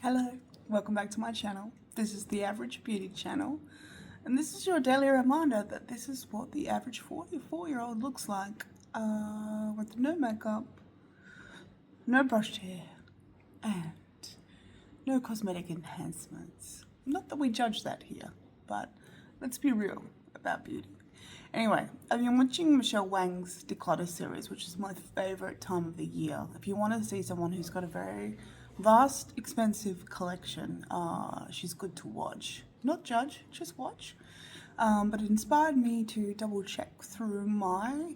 Hello, welcome back to my channel. This is the Average Beauty channel, and this is your daily reminder that this is what the average 44-year-old looks like with no makeup, no brushed hair, and no cosmetic enhancements. Not that we judge that here, but let's be real about beauty. Anyway, I've been watching Michelle Wang's Declutter series, which is my favourite time of the year. If you want to see someone who's got a very vast, expensive collection, she's good to watch. Not judge, just watch. But it inspired me to double check through my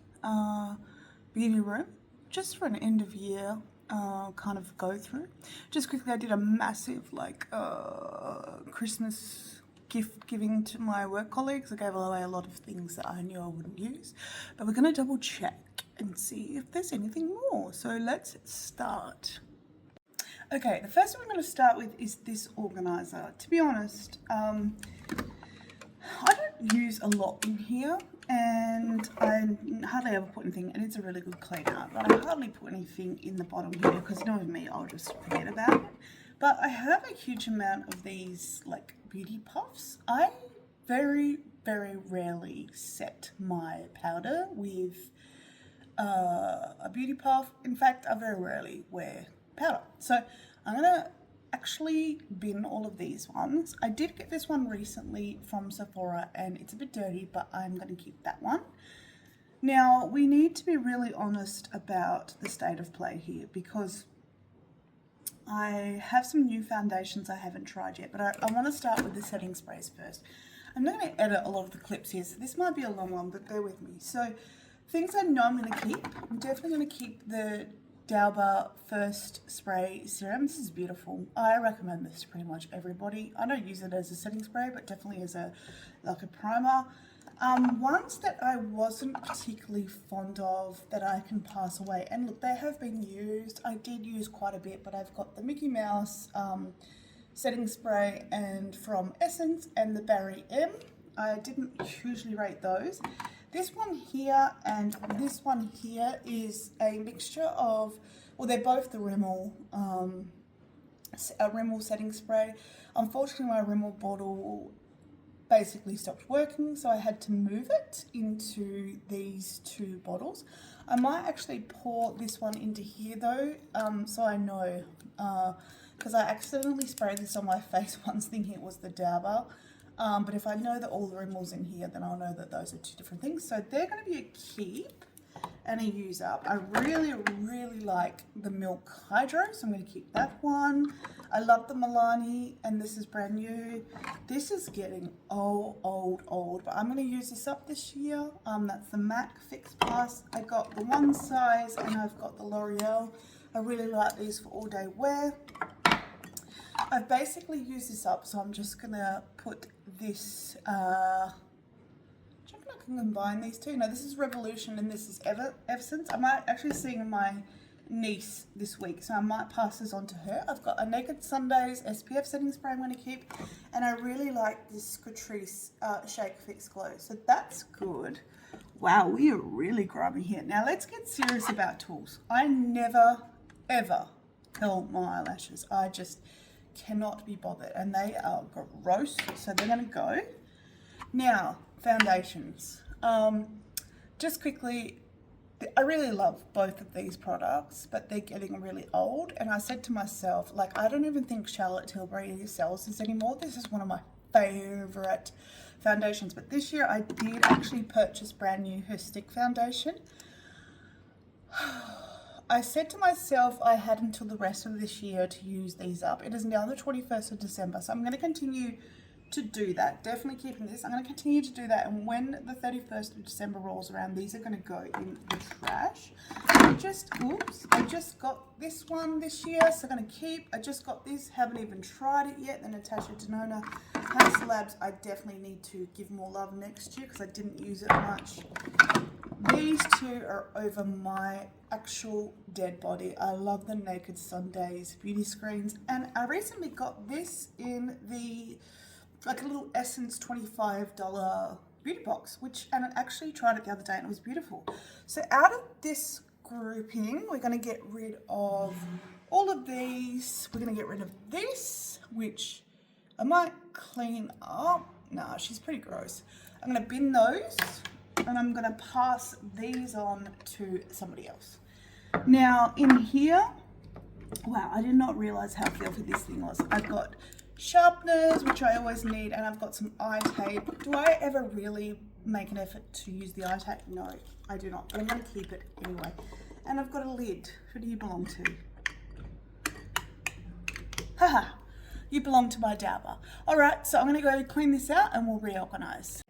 beauty room just for an end of year kind of go through. Just quickly, I did a massive Christmas gift giving to my work colleagues. I gave away a lot of things that I knew I wouldn't use, but we're going to double check and see if there's anything more. So let's start. Okay, the first one I'm going to start with is this organizer. To be honest, I don't use a lot in here, and I hardly ever put anything, and it's a really good clean out, but I hardly put anything in the bottom here because knowing me, I'll just forget about it. But I have a huge amount of these like beauty puffs. I very, very rarely set my powder with a beauty puff. In fact, I very rarely wear powder. So I'm gonna actually bin all of these ones. I did get this one recently from Sephora and it's a bit dirty, but I'm gonna keep that one. Now, we need to be really honest about the state of play here because I have some new foundations I haven't tried yet, but I want to start with the setting sprays first. I'm not going to edit a lot of the clips here, so this might be a long one, but bear with me. So, things I know I'm going to keep. I'm definitely going to keep the Dauber First Spray Serum. This is beautiful. I recommend this to pretty much everybody. I don't use it as a setting spray, but definitely as a primer. Ones that I wasn't particularly fond of that I can pass away, and look, they have been used. I did use quite a bit, but I've got the Mickey Mouse setting spray and from Essence and the Barry M. I didn't hugely rate those. This one here and this one here is a mixture of, well, they're both the Rimmel setting spray. Unfortunately, my Rimmel bottle basically stopped working, so I had to move it into these two bottles. I might actually pour this one into here though, so I know, because I accidentally sprayed this on my face once thinking it was the Dauber, but if I know that all the Rimmel's in here, then I'll know that those are two different things. So they're going to be a keep and a use up. I really, really like the Milk Hydro, so I'm going to keep that one. I love the Milani, and this is brand new. This is getting old, but I'm going to use this up this year. That's the MAC Fix Plus. I got the one size, and I've got the L'Oreal. I really like these for all day wear. I've basically used this up, so I'm just going to put this, do you reckon I can combine these two? No, this is Revolution and this is Essence. I might actually see my niece this week, so I might pass this on to her. I've got a Naked Sundays SPF setting spray I'm going to keep, and I really like this Catrice Shake Fix Glow, so that's good. Wow, we are really grubby here. Now let's get serious about tools. I never, ever curl my eyelashes. I just cannot be bothered, and they are gross, so they're going to go. Now, foundations. Just quickly, I really love both of these products, but they're getting really old, and I said to myself, like, I don't even think Charlotte Tilbury sells this anymore. This is one of my favorite foundations, but this year I did actually purchase brand new her stick foundation. I said to myself I had until the rest of this year to use these up. It is now the 21st of December, so I'm going to continue to do that. Definitely keeping this. I'm going to continue to do that, and when the 31st of December rolls around, these are going to go in the trash. I just got this one this year, so I'm going to keep. I just got this, haven't even tried it yet. The Natasha Denona House Labs, I definitely need to give more love next year because I didn't use it much. These two are over my actual dead body. I love the Naked Sundays beauty screens, and I recently got this in the like a little Essence $25 beauty box, and I actually tried it the other day and it was beautiful. So out of this grouping, we're going to get rid of all of these, we're going to get rid of this, which I might clean up. Nah, she's pretty gross. I'm going to bin those, and I'm going to pass these on to somebody else. Now, in here, wow, I did not realize how filthy this thing was. I've got sharpeners, which I always need, and I've got some eye tape. Do I ever really make an effort to use the eye tape? No, I do not, but I'm going to keep it anyway. And I've got a lid. Who do you belong to? Haha, you belong to my dabber. All right, so I'm going to go clean this out and we'll reorganize.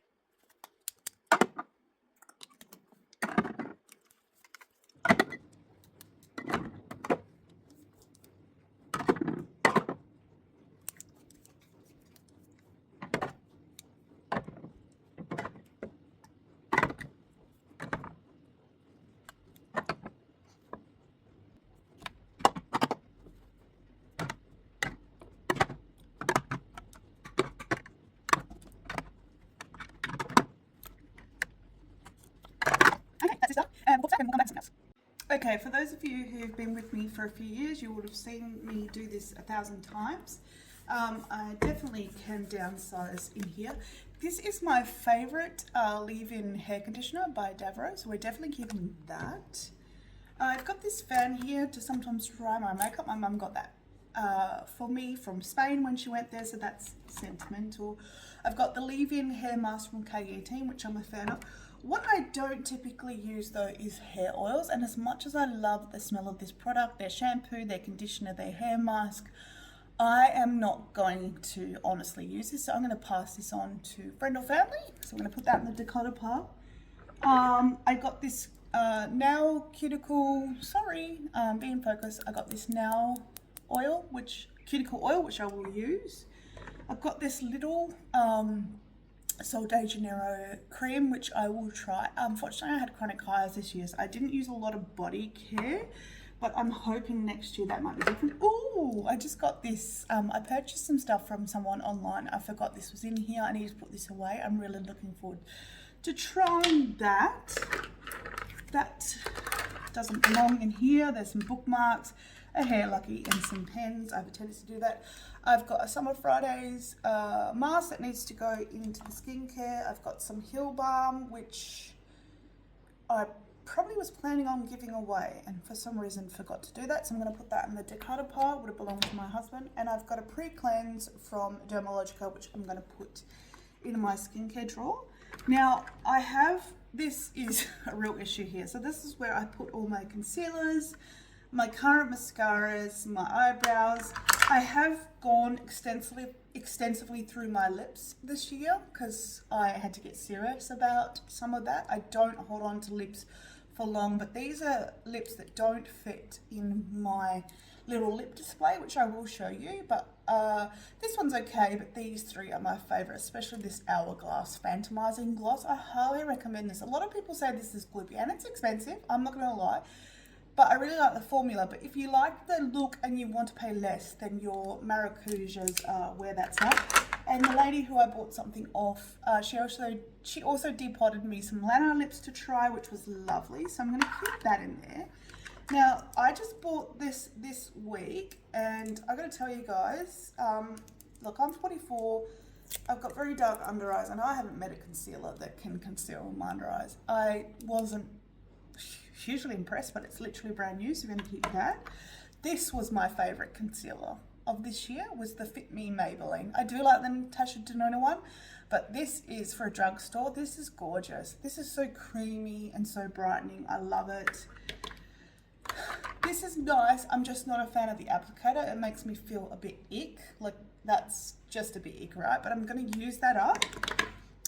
Okay, for those of you who've been with me for a few years, you would have seen me do this 1,000 times. I definitely can downsize in here. This is my favorite leave-in hair conditioner by Davro, so we're definitely keeping that. I've got this fan here to sometimes dry my makeup. My mum got that for me from Spain when she went there, so that's sentimental. I've got the leave-in hair mask from K18, which I'm a fan of. What I don't typically use though is hair oils, and as much as I love the smell of this product, their shampoo, their conditioner, their hair mask, I am not going to honestly use this, so I'm going to pass this on to friend or family. So I'm going to put that in the declutter pile. I got this nail cuticle, be in focus. I got this nail oil, cuticle oil, which I will use. I've got this little Sol de Janeiro cream, which I will try. Unfortunately, I had chronic hives this year, so I didn't use a lot of body care, but I'm hoping next year that might be different. Oh, I just got this. I purchased some stuff from someone online. I forgot this was in here. I need to put this away. I'm really looking forward to trying that. That doesn't belong in here. There's some bookmarks, a hair lucky, and some pens. I have a tendency to do that. I've got a Summer Fridays mask that needs to go into the skincare. I've got some Hill Balm, which I probably was planning on giving away and for some reason forgot to do that. So I'm going to put that in the declutter pile. Would have belonged to my husband. And I've got a pre-cleanse from Dermalogica, which I'm going to put in my skincare drawer. Now, this is a real issue here. So this is where I put all my concealers, my current mascaras, my eyebrows. I have gone extensively through my lips this year because I had to get serious about some of that. I don't hold on to lips for long, but these are lips that don't fit in my little lip display, which I will show you, but this one's okay, but these three are my favorite, especially this Hourglass Phantomizing Gloss. I highly recommend this. A lot of people say this is gloopy, and it's expensive, I'm not gonna lie, but I really like the formula. But if you like the look and you want to pay less, then your Maracujas are where that's at. And the lady who I bought something off, she also depotted me some Lana lips to try, which was lovely, so I'm going to keep that in there. Now, I just bought this week, and I got to tell you guys, look, I'm 44, I've got very dark under eyes, and I haven't met a concealer that can conceal my under eyes. I wasn't hugely impressed, but it's literally brand new, so we're going to keep that. This was my favourite concealer of this year, was the Fit Me Maybelline. I do like the Natasha Denona one, but this is for a drugstore. This is gorgeous. This is so creamy and so brightening. I love it. This is nice. I'm just not a fan of the applicator. It makes me feel a bit ick. Like, that's just a bit ick, right? But I'm going to use that up.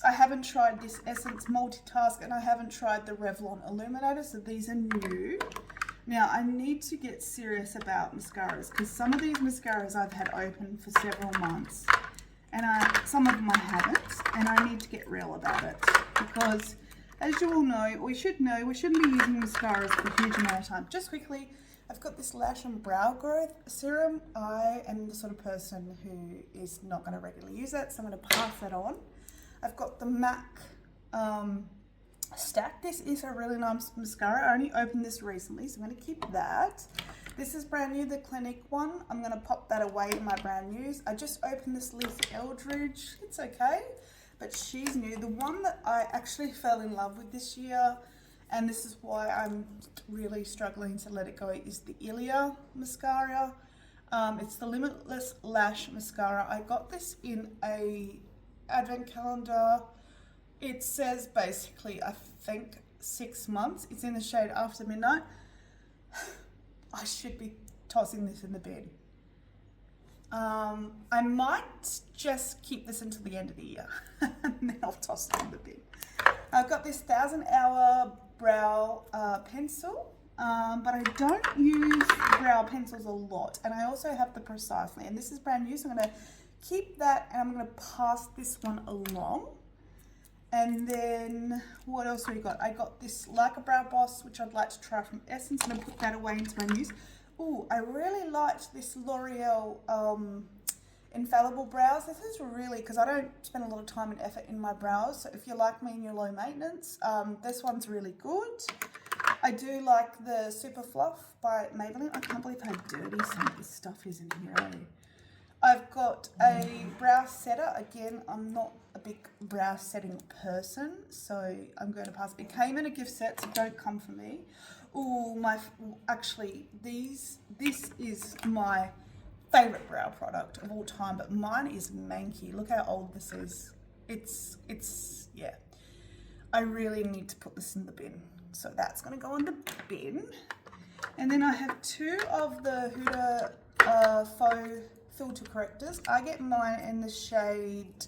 I haven't tried this Essence Multitask, and I haven't tried the Revlon Illuminator, so these are new. Now, I need to get serious about mascaras, because some of these mascaras I've had open for several months, and some of them I haven't, and I need to get real about it, because as you all know, or you should know, we shouldn't be using mascaras for a huge amount of time. Just quickly, I've got this Lash and Brow Growth Serum. I am the sort of person who is not going to regularly use that, so I'm going to pass that on. I've got the MAC Stack. This is a really nice mascara. I only opened this recently, so I'm going to keep that. This is brand new, the Clinique one. I'm going to pop that away in my brand news. I just opened this Lisa Eldridge. It's okay, but she's new. The one that I actually fell in love with this year, and this is why I'm really struggling to let it go, is the EoY mascara. It's the Limitless Lash Mascara. I got this in a advent calendar. It says basically, I think 6 months. It's in the shade After Midnight. I should be tossing this in the bin. I might just keep this until the end of the year and then I'll toss it in the bin. I've got this 1000 Hour brow pencil, but I don't use brow pencils a lot, and I also have the Precisely, and this is brand new, so I'm going to keep that and I'm going to pass this one along. And then what else have we got? I got this Like a Brow Boss, which I'd like to try from Essence. I'm going to put that away into my news. Oh, I really liked this L'Oreal Infallible Brows. This is really, because I don't spend a lot of time and effort in my brows, so if you're like me and you're low maintenance, this one's really good. I do like the Super Fluff by Maybelline. I can't believe how dirty some of this stuff is in here, eh? I've got a brow setter. Again, I'm not a big brow setting person, so I'm going to pass. It came in a gift set, so don't come for me. Oh, actually, this is my favorite brow product of all time, but mine is manky. Look how old this is. It's yeah. I really need to put this in the bin, so that's going to go in the bin. And then I have two of the Huda Faux filter correctors. I get mine in the shade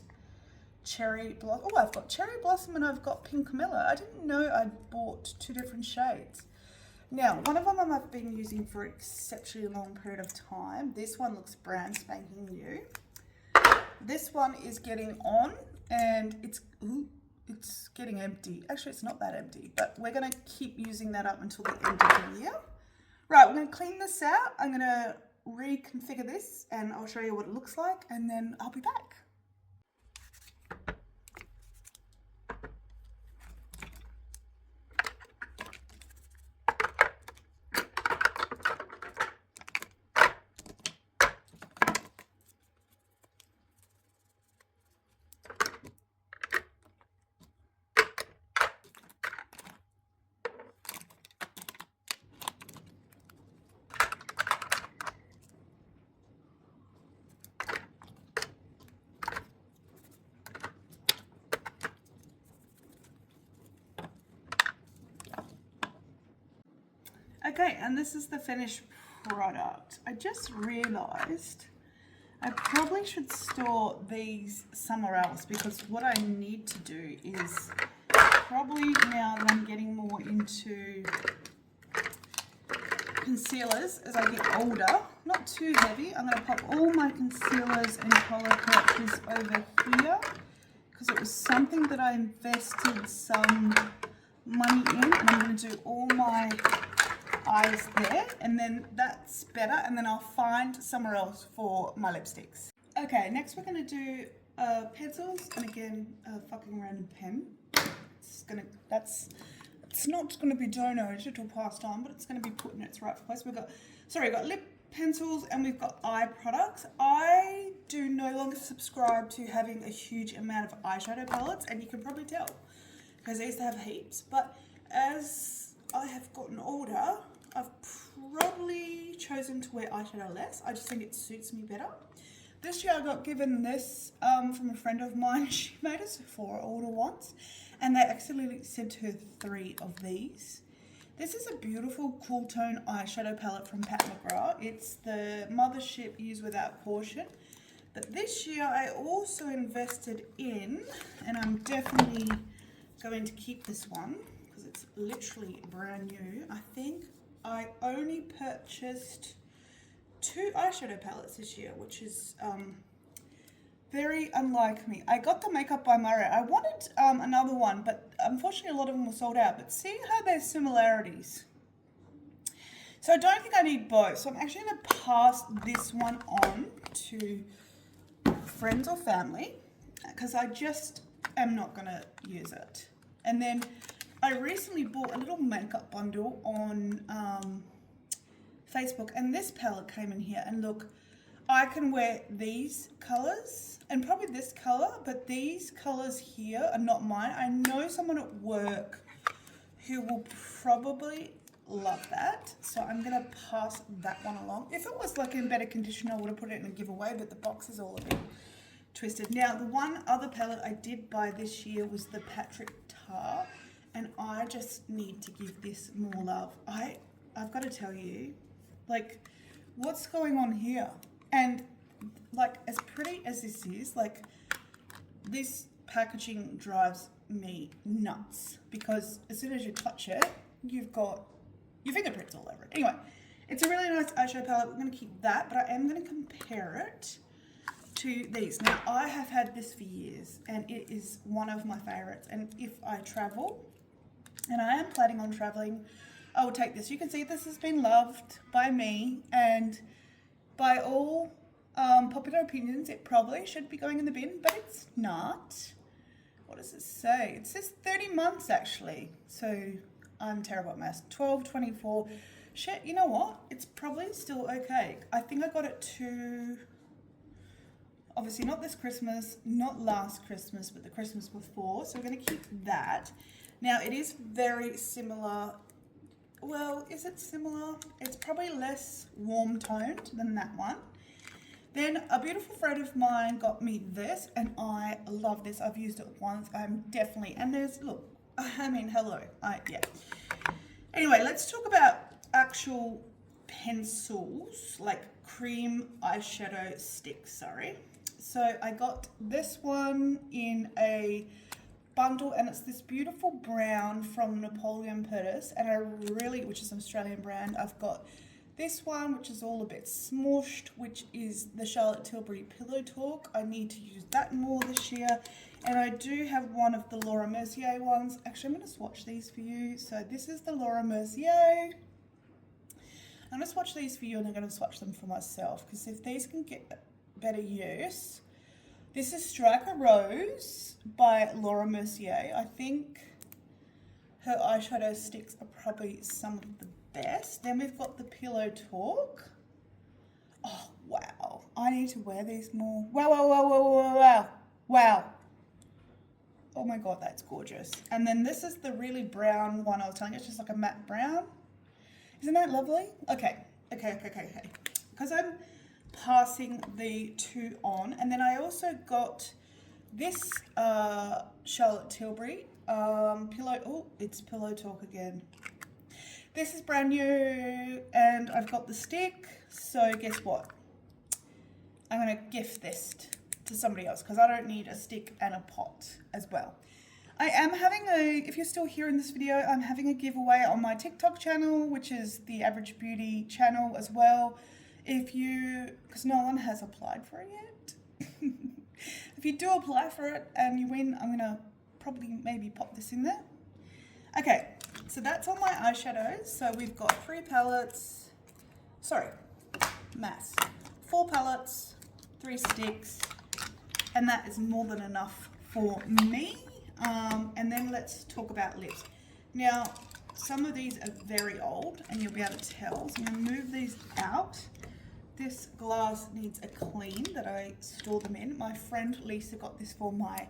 Cherry Blossom. Oh, I've got Cherry Blossom and I've got Pink Camilla. I didn't know I'd bought two different shades. Now, one of them I've been using for an exceptionally long period of time. This one looks brand spanking new. This one is getting on and it's getting empty. Actually, it's not that empty, but we're going to keep using that up until the end of the year. Right, we're going to clean this out. I'm going to reconfigure this and I'll show you what it looks like and then I'll be back. Okay, and this is the finished product. I just realized I probably should store these somewhere else, because what I need to do is probably, now that I'm getting more into concealers as I get older, not too heavy, I'm going to pop all my concealers and color correctors over here, because it was something that I invested some money in, and I'm going to do all my eyes there, and then that's better, and then I'll find somewhere else for my lipsticks. Okay, next we're going to do pencils, and again, a fucking random pen. It's not going to be donated or passed on, but it's going to be put in its right place. We've got lip pencils and we've got eye products. I do no longer subscribe to having a huge amount of eyeshadow palettes, and you can probably tell because I used to have heaps, but as I have gotten older, I've probably chosen to wear eyeshadow less. I just think it suits me better. This year I got given this from a friend of mine. She made a Sephora order once, and they accidentally sent her 3 of these. This is a beautiful cool tone eyeshadow palette from Pat McGrath. It's the Mothership Use Without Caution. But this year I also invested in, and I'm definitely going to keep this one because it's literally brand new. I think I only purchased 2 eyeshadow palettes this year, which is very unlike me. I got the Makeup by Murray. I wanted another one, but unfortunately a lot of them were sold out. But seeing how there's similarities, so I don't think I need both. So I'm actually going to pass this one on to friends or family because I just am not going to use it. And then I recently bought a little makeup bundle on Facebook, and this palette came in here, and look, I can wear these colours and probably this colour, but these colours here are not mine. I know someone at work who will probably love that, so I'm going to pass that one along. If it was like in better condition, I would have put it in a giveaway, but the box is all a bit twisted. Now, the one other palette I did buy this year was the Patrick Tar, and I just need to give this more love. I've got to tell you, like, what's going on here? And like, as pretty as this is, like, this packaging drives me nuts, because as soon as you touch it, you've got your fingerprints all over it. Anyway, it's a really nice eyeshadow palette. We're going to keep that, but I am going to compare it to these. Now, I have had this for years, and it is one of my favorites. And if I travel, and I am planning on traveling, I will take this. You can see this has been loved by me, and by all popular opinions, it probably should be going in the bin, but it's not. What does it say? It says 30 months actually. So I'm terrible at maths. 12, 24. Shit, you know what? It's probably still okay. I think I got it to, obviously not this Christmas, not last Christmas, but the Christmas before. So we're going to keep that. Now, it is very similar. Well, is it similar? It's probably less warm toned than that one. Then a beautiful friend of mine got me this, and I love this. I've used it once. I'm definitely, and there's, look, I mean, hello. Yeah. Anyway, let's talk about actual pencils, like cream eyeshadow sticks, sorry. So I got this one in a bundle, and it's this beautiful brown from Napoleon Purtis, and I really, which is an Australian brand. I've got this one, which is all a bit smooshed, which is the Charlotte Tilbury Pillow Talk. I need to use that more this year. And I do have one of the Laura Mercier ones. Actually, I'm going to swatch these for you. So this is the Laura Mercier. I'm going to swatch these for you, and I'm going to swatch them for myself, because if these can get better use. This is Striker Rose by Laura Mercier. I think her eyeshadow sticks are probably some of the best. Then we've got the Pillow Talk. Oh, wow. I need to wear these more. Wow, wow, wow, wow, wow, wow. Wow. Oh my God, that's gorgeous. And then this is the really brown one I was telling you. It's just like a matte brown. Isn't that lovely? Okay. Because I'm passing the two on. And then I also got this Charlotte Tilbury Pillow. Oh, it's Pillow Talk again. This is brand new, and I've got the stick, so guess what? I'm going to gift this to somebody else, because I don't need a stick and a pot as well. I am having if you're still here in this video, I'm having a giveaway on my TikTok channel, which is the Average Beauty channel as well. Because no one has applied for it yet. If you do apply for it and you win, I'm going to probably maybe pop this in there. Okay. So that's all my eyeshadows. So we've got 3 palettes, sorry, maths, 4 palettes, 3 sticks, and that is more than enough for me. And then let's talk about lips. Now, some of these are very old, and you'll be able to tell. So I'm going to move these out. This glass needs a clean that I store them in. My friend Lisa got this for my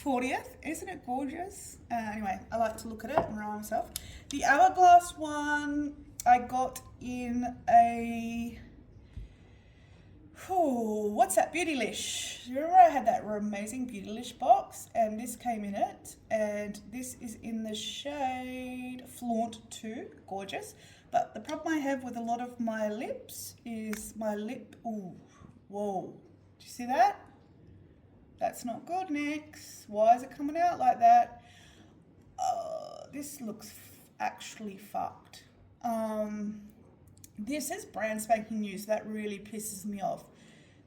40th. Isn't it gorgeous? Anyway, I like to look at it and remind myself. The Hourglass one I got in a, what's that? Beautylish. Remember I had that amazing Beautylish box, and this came in it, and this is in the shade Flaunt 2. Gorgeous. But the problem I have with a lot of my lips is my lip, ooh, whoa. Do you see that? That's not good, Nix. Why is it coming out like that? This looks actually fucked. This is brand spanking new, so that really pisses me off.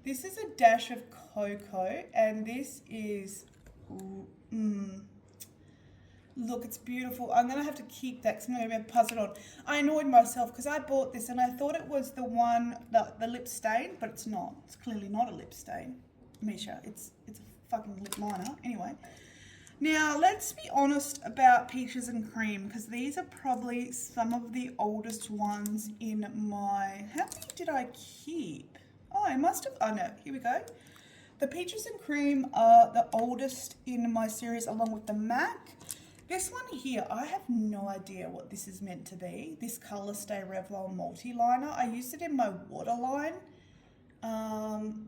This is a dash of cocoa, and this is, look, it's beautiful. I'm going to have to keep that because I'm going to be able to pass it on. I annoyed myself because I bought this and I thought it was the one, the lip stain, but it's not. It's clearly not a lip stain. Misha, it's a fucking lip liner. Anyway, Now, let's be honest about peaches and cream, because these are probably some of the oldest ones in my... How many did I keep? Oh, I must have... Oh, no. Here we go. The peaches and cream are the oldest in my series, along with the MAC. This one here, I have no idea what this is meant to be. This Colour Stay Revlon Multi-Liner. I used it in my waterline.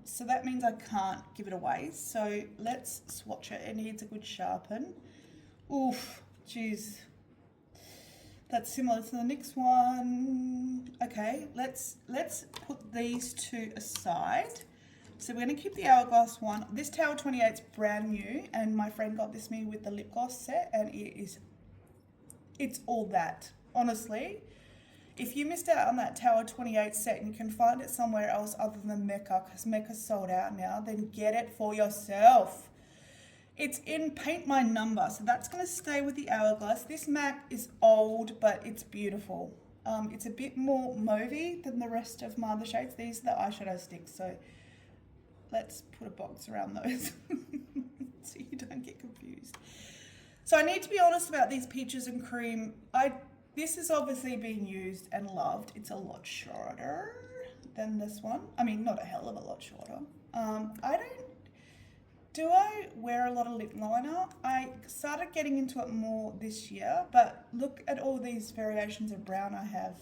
So that means I can't give it away. So let's swatch it. It needs a good sharpen. Oof, geez. That's similar to the NYX one. Okay, let's put these two aside. So we're going to keep the Hourglass one. This Tower 28 is brand new, and my friend got this me with the lip gloss set, and it's all that. Honestly, if you missed out on that Tower 28 set and you can find it somewhere else other than Mecca, because Mecca's sold out now, then get it for yourself. It's in Paint My Number, so that's going to stay with the Hourglass. This MAC is old, but it's beautiful. It's a bit more mauvey than the rest of my other shades. These are the eyeshadow sticks, so let's put a box around those so you don't get confused. So I need to be honest about these peaches and cream. This is obviously being used and loved. It's a lot shorter than this one. I mean, not a hell of a lot shorter. Do I wear a lot of lip liner? I started getting into it more this year, but look at all these variations of brown I have.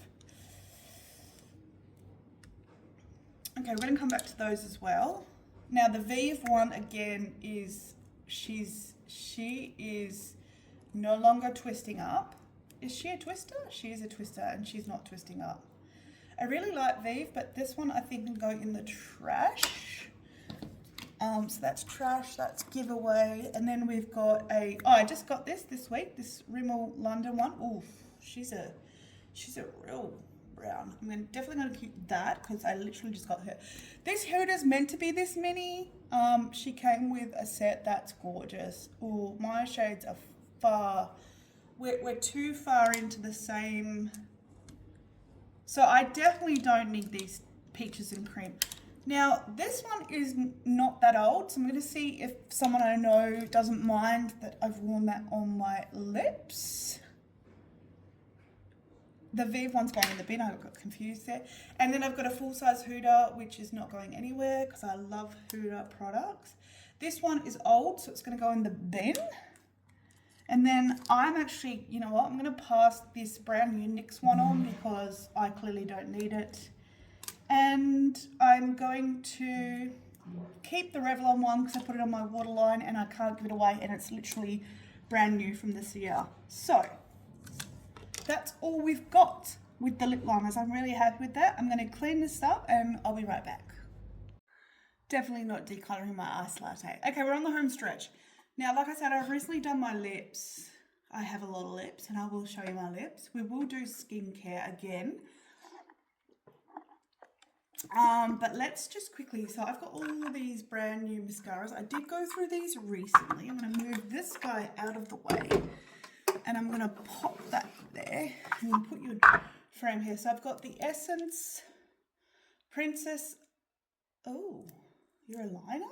Okay, we're going to come back to those as well. Now the Vive one again is, she is no longer twisting up. Is she a twister? She is a twister, and she's not twisting up. I really like Vive, but this one I think can go in the trash. So that's trash, that's giveaway. And then we've got I just got this week, this Rimmel London one. Oof, she's a real brown. I'm definitely going to keep that because I literally just got her. This Huda's meant to be this mini. She came with a set that's gorgeous. Ooh, my shades are far... We're too far into the same... So I definitely don't need these peaches and cream. Now, this one is not that old, so I'm going to see if someone I know doesn't mind that I've worn that on my lips. The Vive one's going in the bin, I got confused there. And then I've got a full-size Huda, which is not going anywhere because I love Huda products. This one is old, so it's going to go in the bin. And then I'm actually, you know what, I'm going to pass this brand new NYX one on because I clearly don't need it. And I'm going to keep the Revlon one because I put it on my waterline and I can't give it away, and it's literally brand new from this year. So that's all we've got with the lip liners. I'm really happy with that. I'm going to clean this up and I'll be right back. Definitely not decluttering my ice latte. Okay, we're on the home stretch. Now, like I said, I've recently done my lips. I have a lot of lips and I will show you my lips. We will do skincare again. But let's just quickly, so I've got all these brand new mascaras. I did go through these recently. I'm going to move this guy out of the way. And I'm going to pop that there and then put your frame here. So I've got the Essence Princess. Oh, you're a liner?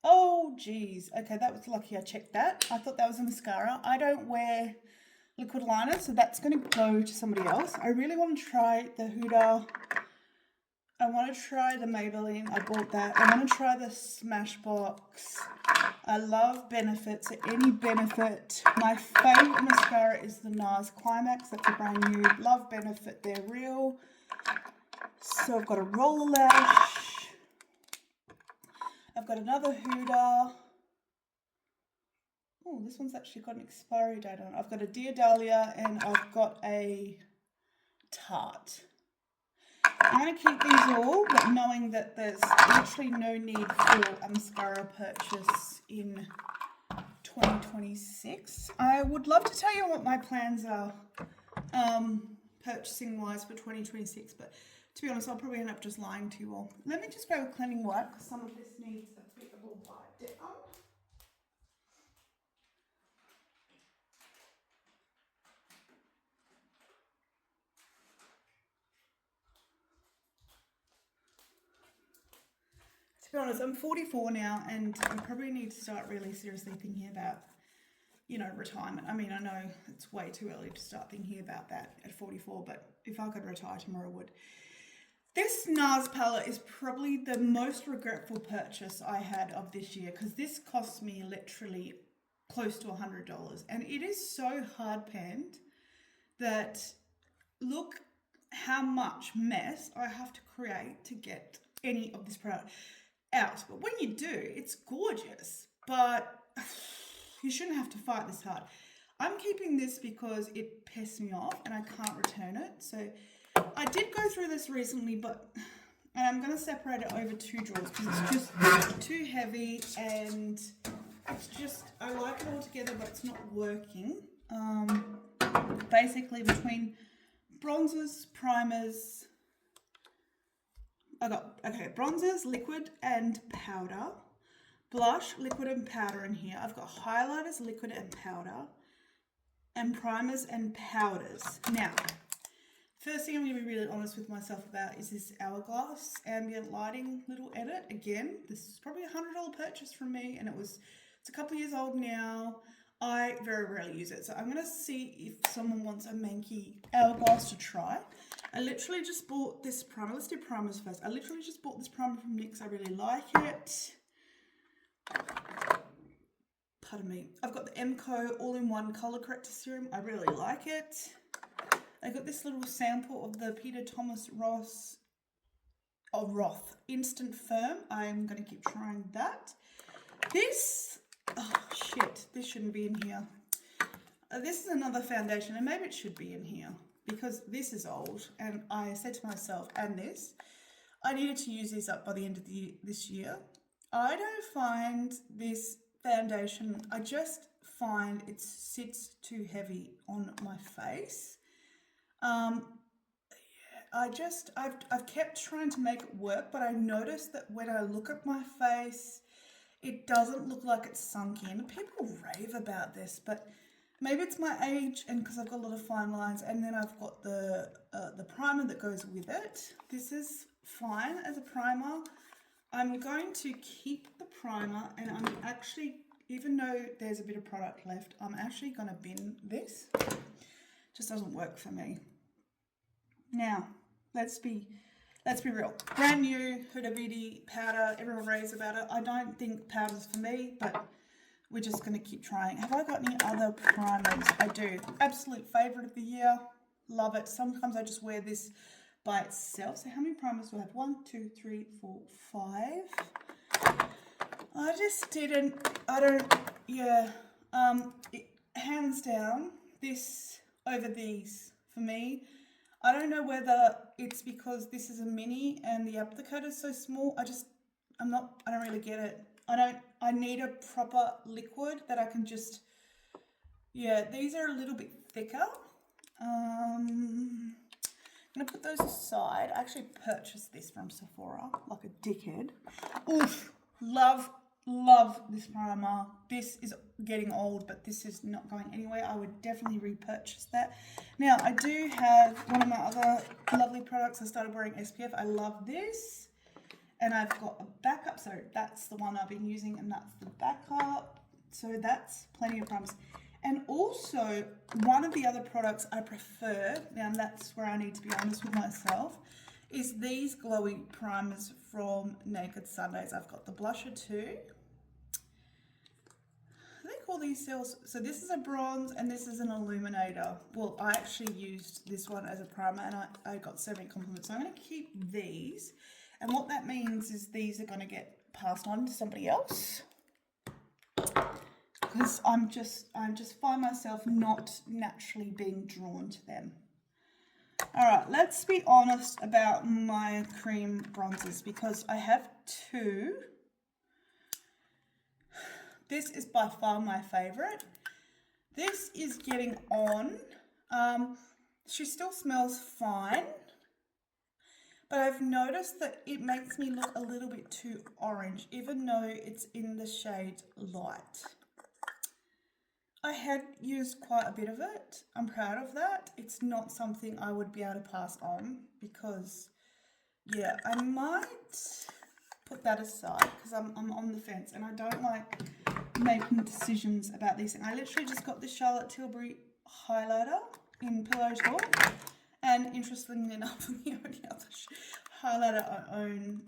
Oh, geez. Okay, that was lucky I checked that. I thought that was a mascara. I don't wear liquid liner, so that's going to go to somebody else. I really want to try the Huda. I want to try the Maybelline. I bought that. I want to try the Smashbox. I love Benefit, so any Benefit. My favourite mascara is the NARS Climax. That's a brand new. Love Benefit. They're real. So I've got a Roller Lash. I've got another Huda. Oh, this one's actually got an expiry date on it. I've got a Dear Dahlia and I've got a Tarte. I'm going to keep these all, but knowing that there's literally no need for a mascara purchase in 2026. I would love to tell you what my plans are purchasing wise for 2026, but to be honest, I'll probably end up just lying to you all. Let me just grab a cleaning wipe because some of this needs a bit of a wipe down. To be honest, I'm 44 now, and I probably need to start really seriously thinking about, you know, retirement. I mean, I know it's way too early to start thinking about that at 44, but if I could retire tomorrow, I would. This NARS palette is probably the most regretful purchase I had of this year, because this cost me literally close to $100, and it is so hard panned that look how much mess I have to create to get any of this product out. But when you do, it's gorgeous, but you shouldn't have to fight this hard. I'm keeping this because it pissed me off and I can't return it. So I did go through this recently, and I'm going to separate it over 2 drawers because it's just too heavy, and it's just, I like it all together, but it's not working. Basically between bronzers, primers, I got, okay, bronzers, liquid and powder, blush, liquid and powder in here. I've got highlighters, liquid and powder, and primers and powders. Now, first thing I'm going to be really honest with myself about is this Hourglass ambient lighting little edit. Again, this is probably a $100 purchase from me, and it's a couple of years old now. I very rarely use it, so I'm going to see if someone wants a manky Hourglass to try. I literally just bought this primer. Let's do primers first. I literally just bought this primer from NYX. I really like it. Pardon me. I've got the MCO All-in-One Color Corrector Serum. I really like it. I got this little sample of the Peter Thomas Roth Instant Firm. I'm going to keep trying that. This, oh shit, this shouldn't be in here. This is another foundation, and maybe it should be in here because this is old, and I said to myself, and this, I needed to use these up by the end of this year. I don't find this foundation, I just find it sits too heavy on my face. I've kept trying to make it work, but I noticed that when I look at my face, it doesn't look like it's sunk in. People rave about this, but maybe it's my age, and because I've got a lot of fine lines, and then I've got the primer that goes with it. This is fine as a primer. I'm going to keep the primer, and I'm actually, even though there's a bit of product left, I'm actually going to bin this. Just doesn't work for me. Now, let's be real. Brand new Huda Beauty powder. Everyone raves about it. I don't think powder's for me, but we're just going to keep trying. Have I got any other primers? I do. Absolute favorite of the year. Love it. Sometimes I just wear this by itself. So how many primers do I have? 1, 2, 3, 4, 5. Hands down, this over these for me. I don't know whether it's because this is a mini and the applicator is so small. I don't really get it. I need a proper liquid that I can just, yeah, these are a little bit thicker. I'm gonna put those aside. I actually purchased this from Sephora like a dickhead. Oof, love this primer. This is getting old, but this is not going anywhere. I would definitely repurchase that. Now, I do have one of my other lovely products. I started wearing SPF. I love this. And I've got a backup. So that's the one I've been using, and that's the backup. So that's plenty of primers. And also, one of the other products I prefer, now that's where I need to be honest with myself, is these glowy primers from Naked Sundays. I've got the blusher too. I think all these sales, so this is a bronze and this is an illuminator. Well, I actually used this one as a primer, and I got so many compliments. So I'm going to keep these. And what that means is these are going to get passed on to somebody else. Because I just find myself not naturally being drawn to them. Alright, let's be honest about my cream bronzers, because I have 2. This is by far my favourite. This is getting on. She still smells fine, but I've noticed that it makes me look a little bit too orange, even though it's in the shade light. I had used quite a bit of it. I'm proud of that. It's not something I would be able to pass on because, yeah, I might put that aside because I'm on the fence and I don't like making decisions about these things. I literally just got the Charlotte Tilbury highlighter in Pillow Talk, and interestingly enough, the only other highlighter I own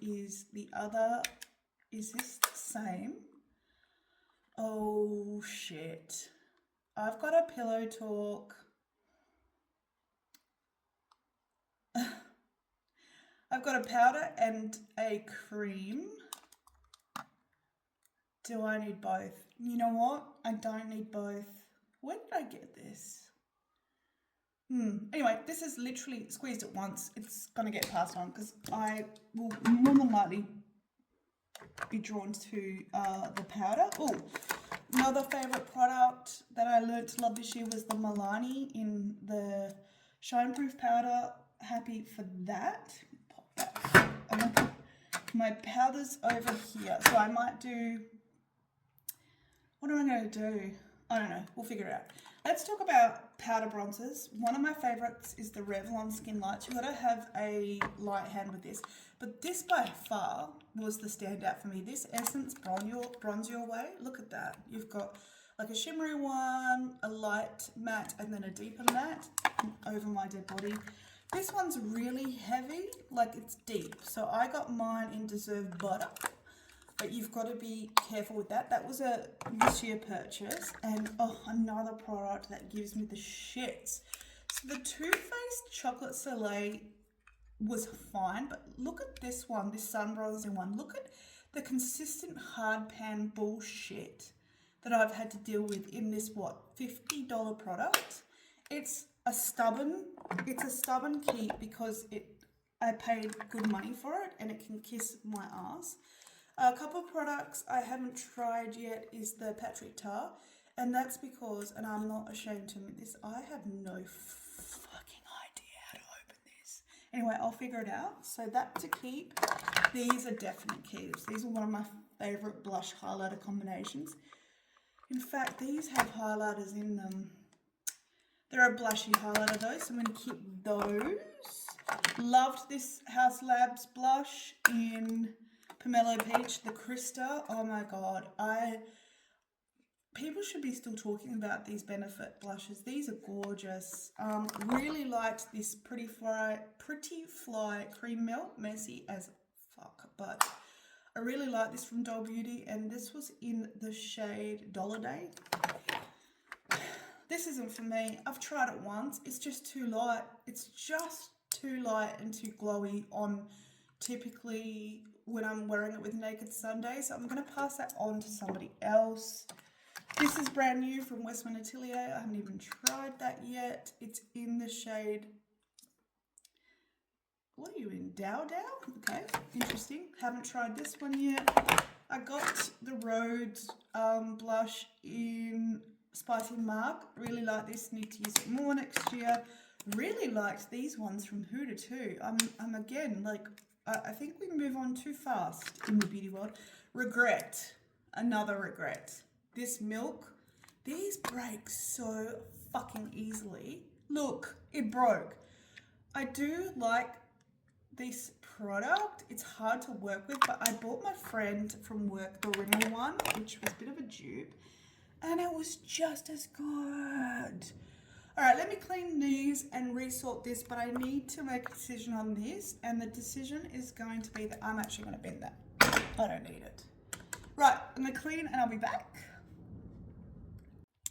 is this the same? Oh shit. I've got a Pillow Talk. I've got a powder and a cream. Do I need both? You know what? I don't need both. Where did I get this? Anyway, this is literally squeezed at once. It's going to get passed on because I will more than likely be drawn to the powder. Oh, another favourite product that I learned to love this year was the Milani in the Shineproof powder. Happy for that. Pop that. I'm going to put my powders over here. So I might do... What am I going to do? I don't know. We'll figure it out. Let's talk about powder bronzers. One of my favourites is the Revlon Skin Lights. You've got to have a light hand with this. But this by far was the standout for me. This Essence Bronze Your Way. Look at that. You've got like a shimmery one, a light matte, and then a deeper matte over my dead body. This one's really heavy, like it's deep. So I got mine in Deserve Butter. But you've got to be careful with that. That was a this year purchase. And oh, another product that gives me the shits. So the Too Faced Chocolate Soleil was fine. But look at this one, this sun bronzing one. Look at the consistent hard pan bullshit that I've had to deal with in this, what, $50 product. It's a stubborn keep because I paid good money for it and it can kiss my ass. A couple of products I haven't tried yet is the Patrick Tar, and that's because, and I'm not ashamed to admit this, I have no fucking idea how to open this. Anyway, I'll figure it out. So that to keep. These are definite keeps. These are one of my favourite blush highlighter combinations. In fact, these have highlighters in them. They're a blushy highlighter though, so I'm going to keep those. Loved this House Labs blush in Pomelo Peach, the Krista. Oh my god, people should be still talking about these Benefit blushes. These are gorgeous. Really liked this Pretty Fly Cream Melt, messy as fuck, but I really like this from Doll Beauty, and this was in the shade Dollar Day. This isn't for me. I've tried it once. It's just too light. It's just too light and too glowy on typically when I'm wearing it with Naked Sunday. So I'm going to pass that on to somebody else. This is brand new from Westman Atelier. I haven't even tried that yet. It's in the shade... What are you in? Dow? Okay, interesting. Haven't tried this one yet. I got the Rhodes blush in Spicy Mark. Really like this. Need to use it more next year. Really liked these ones from Huda too. I'm again, like, I think we move on too fast in the beauty world. Regret. Another regret. This Milk. These break so fucking easily. Look, it broke. I do like this product. It's hard to work with, but I bought my friend from work the Rimmel one, which was a bit of a dupe, and it was just as good. All right, let me clean these and resort this, but I need to make a decision on this, and the decision is going to be that I'm actually going to bend that. I don't need it. Right, I'm going to clean and I'll be back.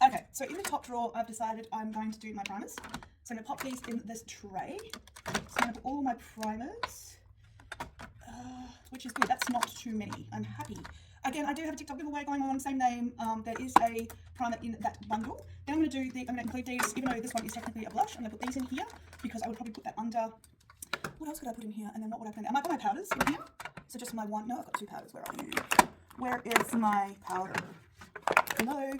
Okay, so in the top drawer, I've decided I'm going to do my primers. So I'm going to pop these in this tray. So I'm going to put all my primers, which is good. That's not too many. I'm happy. Again, I do have a TikTok giveaway going on, same name. There is a primer in that bundle. Then I'm going to include these, even though this one is technically a blush. I'm going to put these in here because I would probably put that under. What else could I put in here? And then what would I put in there? I might put my powders in here. So just my one. No, I've got two powders. Where are you? Where is my powder? Hello.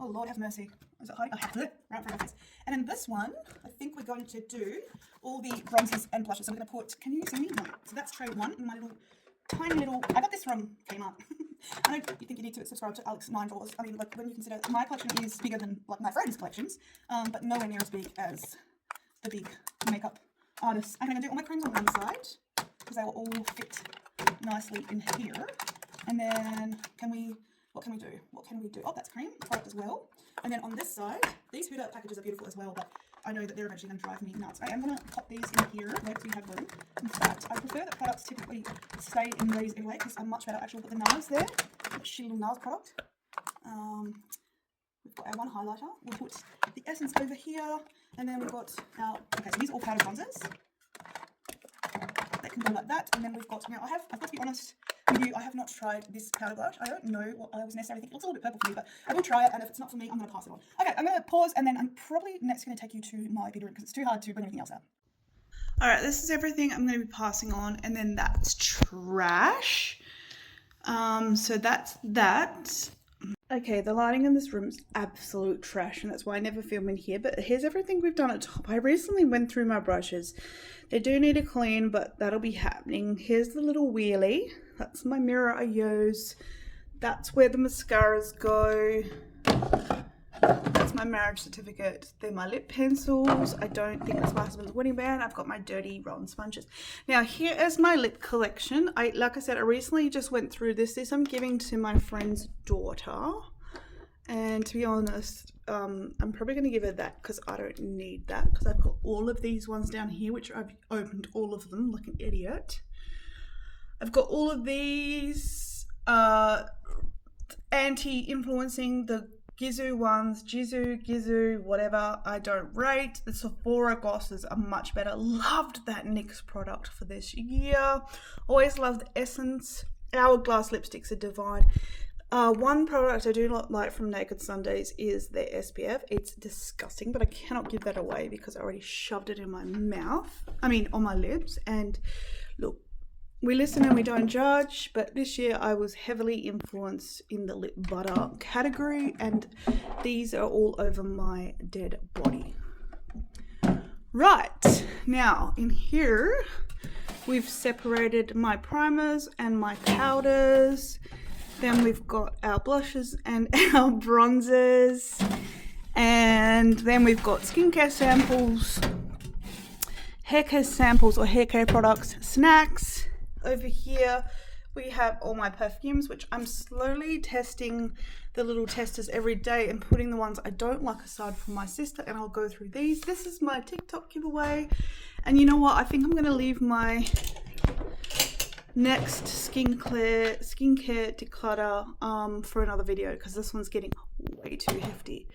Oh Lord, have mercy. Is it hiding? I have it right in front of my face. And then this one, I think we're going to do all the bronzers and blushes. So I'm going to put. Can you see me? No. So that's tray one. And my little. Tiny little, I got this from Kmart. I know you think you need to subscribe to Alex 9 Drawers. I mean, like, when you consider my collection is bigger than like my friends' collections, but nowhere near as big as the big makeup artists. I'm going to do all my creams on one side because they will all fit nicely in here. And then what can we do? Oh, that's cream product as well. And then on this side, these Huda packages are beautiful as well, but I know that they're eventually going to drive me nuts. I am going to pop these in here, because we have room. In fact, I prefer that products typically stay in these anyway, because I'm much better actually with the NARS there. Shitty little NARS product. We've got our one highlighter. We'll put the essence over here, and then we've got our, okay, so these are all powder bronzers. They can go like that, and then we've got, now I've got to be honest with you, I have not tried this powder blush. I don't know what I was necessarily thinking. It looks a little bit purple for me, but I will try it, and if it's not for me, I'm going to pass it on. Okay, I'm going to pause, and then I'm probably next going to take you to my beauty room, because it's too hard to bring anything else out. Alright, this is everything I'm going to be passing on, and then that's trash. So that's that. Okay, the lighting in this room is absolute trash, and that's why I never film in here, but here's everything we've done at top. I recently went through my brushes. They do need a clean, but that'll be happening. Here's the little wheelie. That's my mirror I use. That's where the mascaras go. That's my marriage certificate. They're my lip pencils. I don't think that's my husband's wedding band. I've got my dirty rotten sponges. Now here is my lip collection. Like I said, I recently just went through this. This I'm giving to my friend's daughter. And to be honest, I'm probably going to give her that because I don't need that, because I've got all of these ones down here, which I've opened all of them like an idiot. I've got all of these anti-influencing, the Gizu ones, Gizu, whatever, I don't rate. The Sephora glosses are much better. Loved that NYX product for this year. Always loved Essence. Hourglass lipsticks are divine. One product I do not like from Naked Sundays is their SPF. It's disgusting, but I cannot give that away because I already shoved it in my mouth. I mean, on my lips. And look, we listen and we don't judge, but this year I was heavily influenced in the lip butter category, and these are all over my dead body. Right, now in here we've separated my primers and my powders. Then we've got our blushes and our bronzers, and then we've got skincare samples, hair care samples or hair care products, snacks. Over here we have all my perfumes, which I'm slowly testing the little testers every day and putting the ones I don't like aside from my sister, and I'll go through these. This is my TikTok giveaway, and you know what, I think I'm going to leave my next skincare declutter for another video, because this one's getting way too hefty.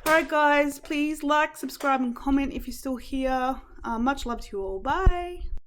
Alright guys, please like, subscribe and comment if you're still here. Much love to you all. Bye.